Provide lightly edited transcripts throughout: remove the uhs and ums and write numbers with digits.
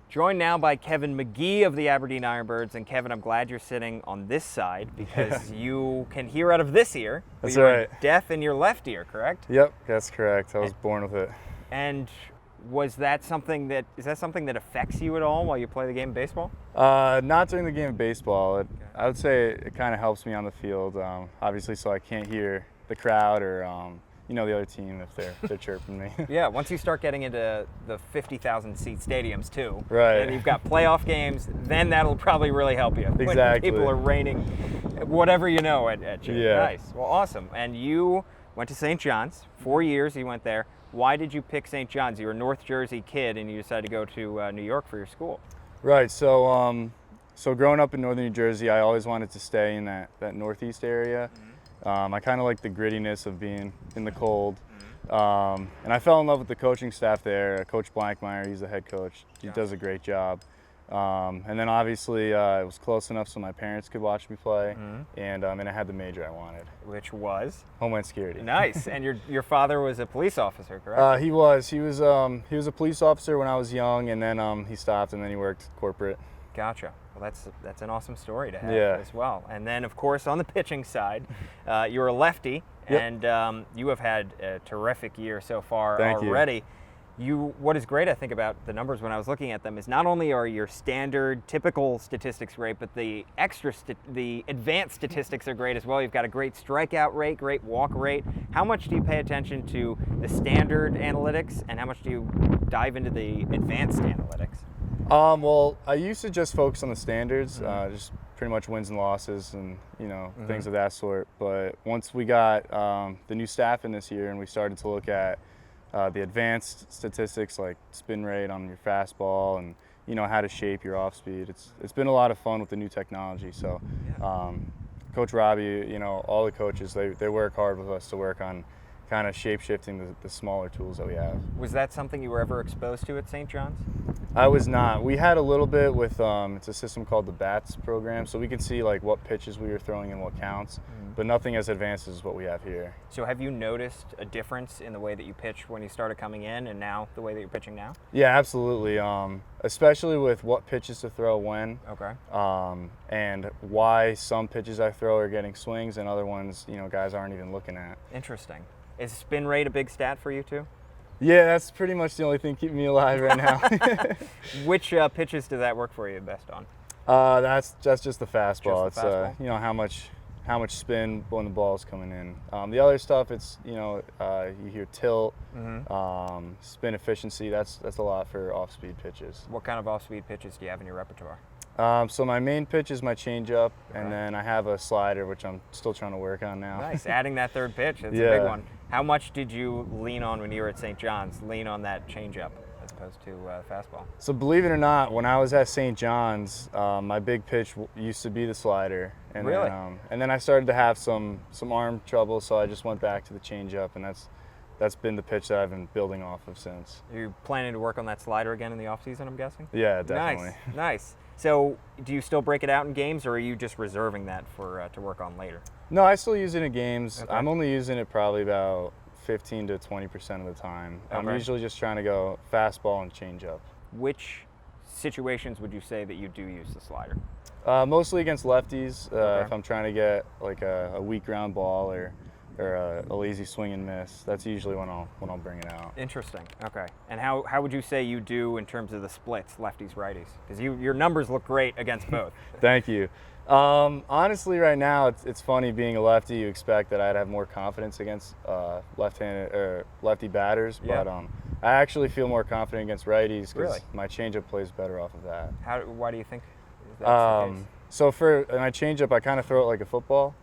Joined now by Kevin Magee of the Aberdeen Ironbirds. And Kevin, I'm glad you're sitting on this side because you can hear out of this ear. But That's you're right. deaf in your left ear, correct? Yep, that's correct. I was born with it. And is that something that affects you at all while you play the game of baseball? Not during the game of baseball. I would say it kind of helps me on the field, obviously, so I can't hear the crowd or the other team if they're chirping me. Yeah, once you start getting into the 50,000 seat stadiums too, Right. and you've got playoff games, then that'll probably really help you. Exactly. When people are raining whatever you know at you. Yeah. Nice. Well, awesome. And you went to St. John's. 4 years you went there. Why did you pick St. John's? You were a North Jersey kid and you decided to go to New York for your school. Right. So growing up in northern New Jersey, I always wanted to stay in that Northeast area. I kind of like the grittiness of being in the cold. And I fell in love with the coaching staff there. Coach Blankmeyer, he's the head coach. He does a great job. And then obviously it was close enough so my parents could watch me play. And I had the major I wanted. Which was? Homeland Security. Nice. And your father was a police officer, correct? He was. He was a police officer when I was young, and then he stopped, and then he worked corporate. Gotcha. Well, that's an awesome story to have as well. And then, of course, on the pitching side, you're a lefty, and you have had a terrific year so far already. What is great, I think, about the numbers when I was looking at them is not only are your standard, typical statistics great, but the the advanced statistics are great as well. You've got a great strikeout rate, great walk rate. How much do you pay attention to the standard analytics, and how much do you dive into the advanced analytics? Well, I used to just focus on the standards, just pretty much wins and losses and things of that sort. But once we got the new staff in this year and we started to look at the advanced statistics like spin rate on your fastball and how to shape your off speed, it's been a lot of fun with the new technology. So Coach Robbie, all the coaches, they work hard with us to work on kind of shape-shifting the smaller tools that we have. Was that something you were ever exposed to at St. John's? I was not. We had a little bit with, it's a system called the BATS program, so we could see like what pitches we were throwing and what counts, but nothing as advanced as what we have here. So have you noticed a difference in the way that you pitched when you started coming in and now the way that you're pitching now? Yeah, absolutely. Especially with what pitches to throw when. Okay. And why some pitches I throw are getting swings and other ones, guys aren't even looking at. Interesting. Is spin rate a big stat for you too? Yeah, that's pretty much the only thing keeping me alive right now. Which pitches does that work for you best on? That's just the fastball. Just the fastball? It's how much spin when the ball is coming in. The other stuff, it's you hear tilt, spin efficiency. That's a lot for off-speed pitches. What kind of off-speed pitches do you have in your repertoire? So my main pitch is my changeup, and then I have a slider, which I'm still trying to work on now. Nice, adding that third pitch. That's a big one. How much did you lean on when you were at St. John's? Lean on that changeup as opposed to fastball? So believe it or not, when I was at St. John's, my big pitch used to be the slider. And really? Then I started to have some arm trouble, so I just went back to the changeup, and that's been the pitch that I've been building off of since. Are you planning to work on that slider again in the offseason, I'm guessing? Yeah, definitely. Nice. So do you still break it out in games, or are you just reserving that for to work on later? No, I still use it in games. Okay. I'm only using it probably about 15 to 20% of the time. Okay. I'm usually just trying to go fastball and changeup. Which situations would you say that you do use the slider? Mostly against lefties. If I'm trying to get like a weak ground ball or a lazy swing and miss, that's usually when I'll bring it out. Interesting. Okay. And how would you say you do in terms of the splits, lefties, righties? Because your numbers look great against both. Thank you. Honestly, right now it's funny being a lefty. You expect that I'd have more confidence against left-handed or lefty batters, but I actually feel more confident against righties because my changeup plays better off of that. Why do you think that's the case? So for my changeup, I kind of throw it like a football.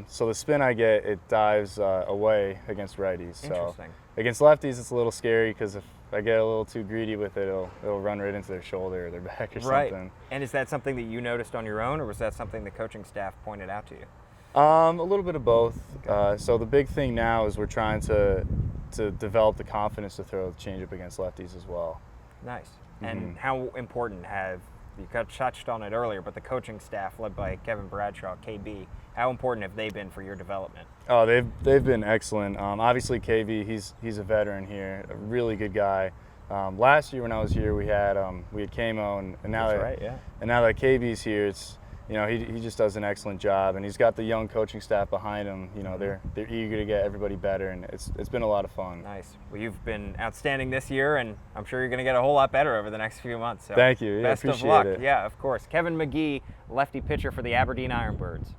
So the spin I get, it dives away against righties. Interesting. So against lefties, it's a little scary because if I get a little too greedy with it, it'll run right into their shoulder or their back or something. And is that something that you noticed on your own, or was that something the coaching staff pointed out to you? A little bit of both. So the big thing now is we're trying to develop the confidence to throw the changeup against lefties as well. Nice. And how important you touched on it earlier, but the coaching staff led by Kevin Bradshaw, KB, how important have they been for your development? Oh, they've been excellent. Obviously, KB, he's a veteran here, a really good guy. Last year when I was here, we had Kamo, and now and now that KB's here, it's he just does an excellent job, and he's got the young coaching staff behind him. They're eager to get everybody better, and it's been a lot of fun. Nice. Well, you've been outstanding this year, and I'm sure you're going to get a whole lot better over the next few months. So thank you. Best appreciate of luck. it. Yeah, of course. Kevin Magee, lefty pitcher for the Aberdeen Ironbirds.